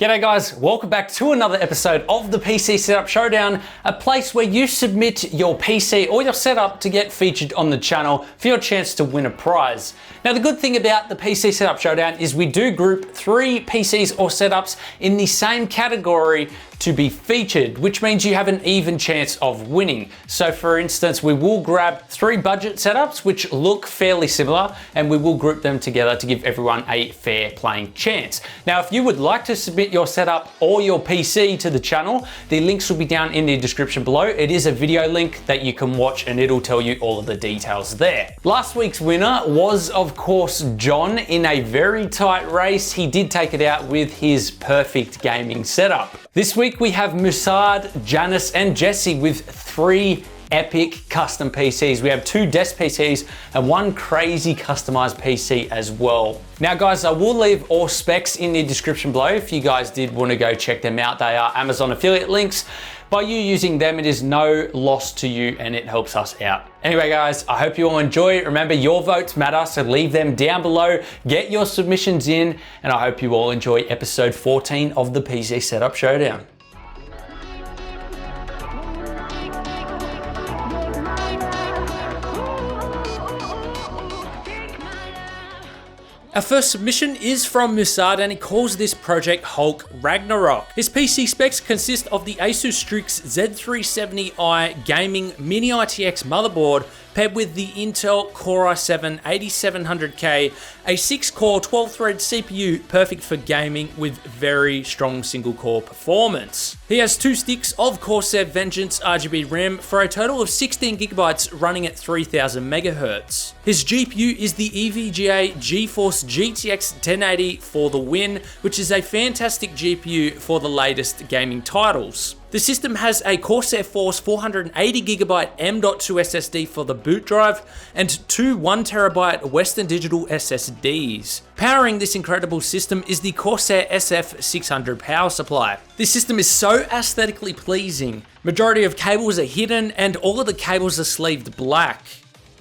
G'day guys, welcome back to another episode of the PC Setup Showdown, a place where you submit your PC or your setup to get featured on the channel for your chance to win a prize. Now the good thing about the PC Setup Showdown is we do group 3 PCs or setups in the same category to be featured, which means you have an even chance of winning. So for instance, we will grab 3 budget setups which look fairly similar and we will group them together to give everyone a fair playing chance. Now if you would like to submit your setup or your PC to the channel, the links will be down in the description below. It is a video link that you can watch and it'll tell you all of the details there. Last week's winner was of course John in a very tight race. He did take it out with his perfect gaming setup. This week we have Musaad, Jannis and Jesse with 3 epic custom PCs. We have 2 desk PCs and 1 crazy customized PC as well. Now guys, I will leave all specs in the description below if you guys did want to go check them out. They are Amazon affiliate links. By you using them, it is no loss to you and it helps us out. Anyway guys, I hope you all enjoy. Remember, your votes matter, so leave them down below, get your submissions in, and I hope you all enjoy episode 14 of the PC Setup Showdown. Our first submission is from Musaad and he calls this project Hulk Ragnarok. His PC specs consist of the Asus Strix Z370i gaming mini ITX motherboard paired with the Intel Core i7 8700K, a 6-core 12-thread CPU perfect for gaming with very strong single-core performance. He has 2 sticks of Corsair Vengeance RGB RAM for a total of 16GB running at 3000 MHz. His GPU is the EVGA Geforce GTX 1080 for the win, which is a fantastic GPU for the latest gaming titles. The system has a Corsair Force 480GB M.2 SSD for the boot drive and 2 1TB Western Digital SSDs. Powering this incredible system is the Corsair SF600 power supply. This system is so aesthetically pleasing. Majority of cables are hidden and all of the cables are sleeved black.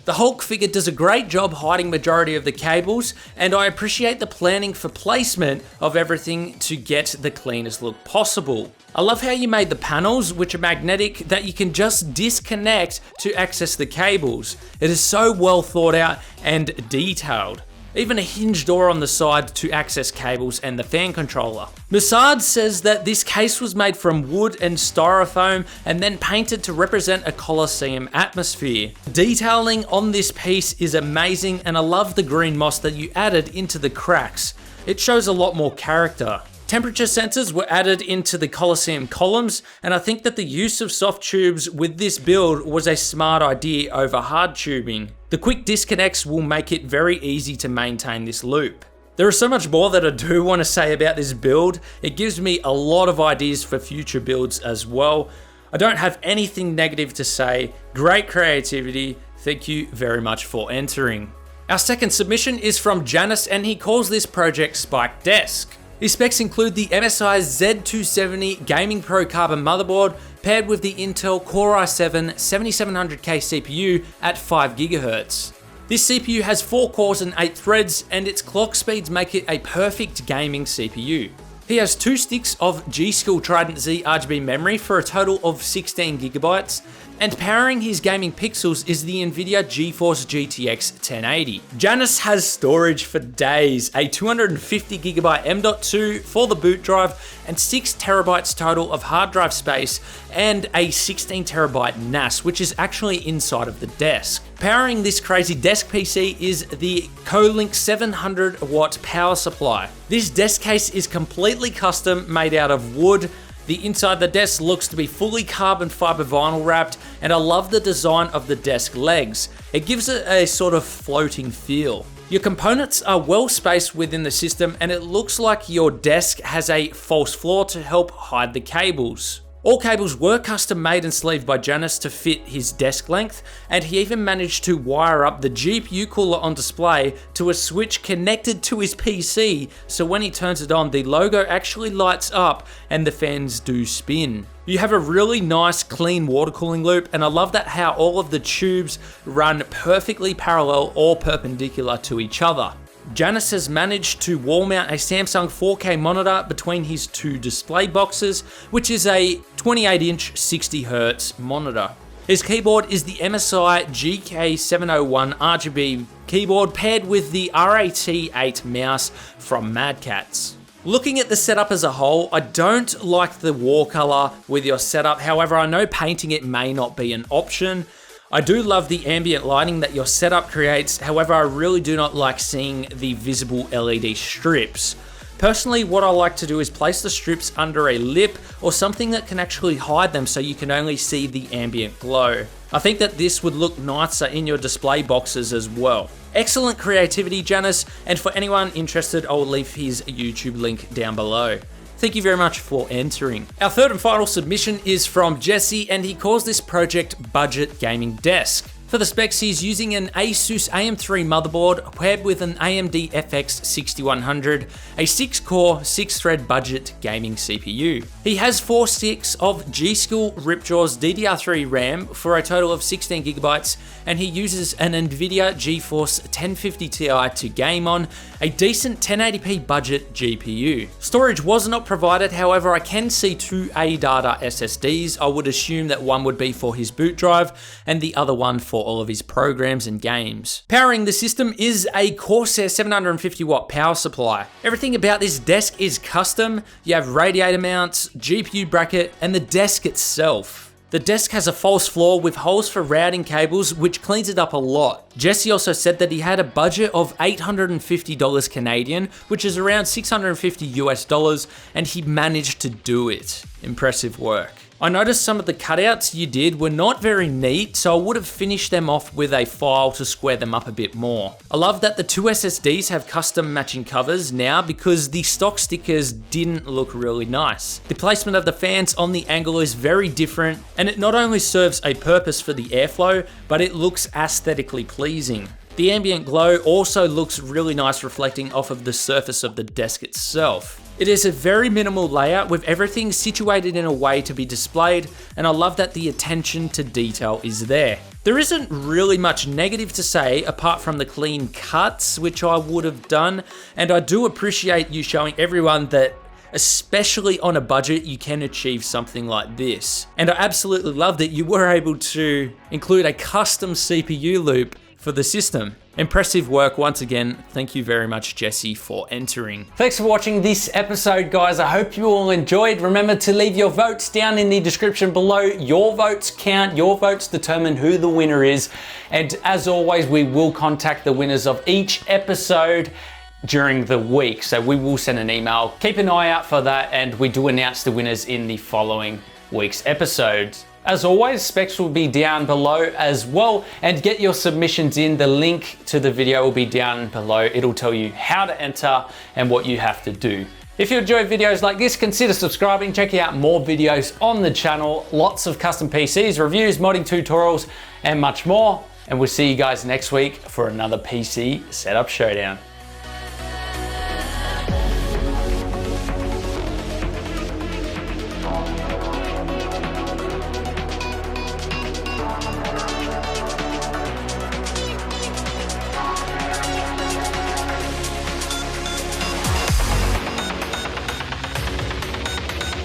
The Hulk figure does a great job hiding majority of the cables, and I appreciate the planning for placement of everything to get the cleanest look possible. I love how you made the panels, which are magnetic, that you can just disconnect to access the cables. It is so well thought out and detailed. Even a hinge door on the side to access cables and the fan controller. Musaad says that this case was made from wood and styrofoam and then painted to represent a Colosseum atmosphere. Detailing on this piece is amazing and I love the green moss that you added into the cracks. It shows a lot more character. Temperature sensors were added into the Colosseum columns, and I think that the use of soft tubes with this build was a smart idea over hard tubing. The quick disconnects will make it very easy to maintain this loop. There is so much more that I do want to say about this build. It gives me a lot of ideas for future builds as well. I don't have anything negative to say. Great creativity. Thank you very much for entering. Our second submission is from Jannis and he calls this project Spike Desk. His specs include the MSI Z270 Gaming Pro Carbon motherboard paired with the Intel Core i7 7700K CPU at 5GHz. This CPU has 4 cores and 8 threads and its clock speeds make it a perfect gaming CPU. He has 2 sticks of G-Skill Trident Z RGB memory for a total of 16GB, and powering his gaming pixels is the Nvidia Geforce GTX 1080. Jannis has storage for days, a 250GB M.2 for the boot drive and 6TB total of hard drive space and a 16TB NAS, which is actually inside of the desk. Powering this crazy desk PC is the Colink 700W power supply. This desk case is completely custom, made out of wood. The inside of the desk looks to be fully carbon fiber vinyl wrapped, and I love the design of the desk legs. It gives it a sort of floating feel. Your components are well spaced within the system and it looks like your desk has a false floor to help hide the cables. All cables were custom made and sleeved by Jannis to fit his desk length, and he even managed to wire up the GPU cooler on display to a switch connected to his PC, so when he turns it on, the logo actually lights up and the fans do spin. You have a really nice clean water cooling loop, and I love that how all of the tubes run perfectly parallel or perpendicular to each other. Jannis has managed to wall mount a Samsung 4K monitor between his two display boxes, which is a 28-inch 60Hz monitor. His keyboard is the MSI GK701 RGB keyboard paired with the RAT8 mouse from Mad Catz. Looking at the setup as a whole, I don't like the wall color with your setup. However, I know painting it may not be an option. I do love the ambient lighting that your setup creates. However, I really do not like seeing the visible LED strips. Personally, what I like to do is place the strips under a lip or something that can actually hide them so you can only see the ambient glow. I think that this would look nicer in your display boxes as well. Excellent creativity, Jannis, and for anyone interested, I will leave his YouTube link down below. Thank you very much for entering. Our third and final submission is from Jesse, and he calls this project Budget Gaming Desk. For the specs, he's using an Asus AM3 motherboard paired with an AMD FX 6100, a 6-core, 6-thread budget gaming CPU. He has 4 sticks of G-Skill Ripjaws DDR3 RAM for a total of 16GB, and he uses an Nvidia Geforce 1050 Ti to game on, a decent 1080p budget GPU. Storage was not provided, however I can see 2 ADATA SSDs. I would assume that one would be for his boot drive and the other one for all of his programs and games. Powering the system is a Corsair 750-watt power supply. Everything about this desk is custom. You have radiator mounts, GPU bracket, and the desk itself. The desk has a false floor with holes for routing cables, which cleans it up a lot. Jesse also said that he had a budget of $850 Canadian, which is around $650 US, and he managed to do it. Impressive work. I noticed some of the cutouts you did were not very neat, so I would have finished them off with a file to square them up a bit more. I love that the 2 SSDs have custom matching covers now because the stock stickers didn't look really nice. The placement of the fans on the angle is very different, and it not only serves a purpose for the airflow, but it looks aesthetically pleasing. The ambient glow also looks really nice reflecting off of the surface of the desk itself. It is a very minimal layout with everything situated in a way to be displayed, and I love that the attention to detail is there. There isn't really much negative to say apart from the clean cuts, which I would have done, and I do appreciate you showing everyone that especially on a budget, you can achieve something like this. And I absolutely love that you were able to include a custom CPU loop for the system. Impressive work once again. Thank you very much, Jesse, for entering. Thanks for watching this episode, guys. I hope you all enjoyed. Remember to leave your votes down in the description below. Your votes count. Your votes determine who the winner is. And as always, we will contact the winners of each episode during the week. So we will send an email. Keep an eye out for that, and we do announce the winners in the following week's episodes. As always, specs will be down below as well, and get your submissions in. The link to the video will be down below. It'll tell you how to enter and what you have to do. If you enjoy videos like this, consider subscribing, checking out more videos on the channel, lots of custom PCs, reviews, modding tutorials, and much more. And we'll see you guys next week for another PC setup showdown.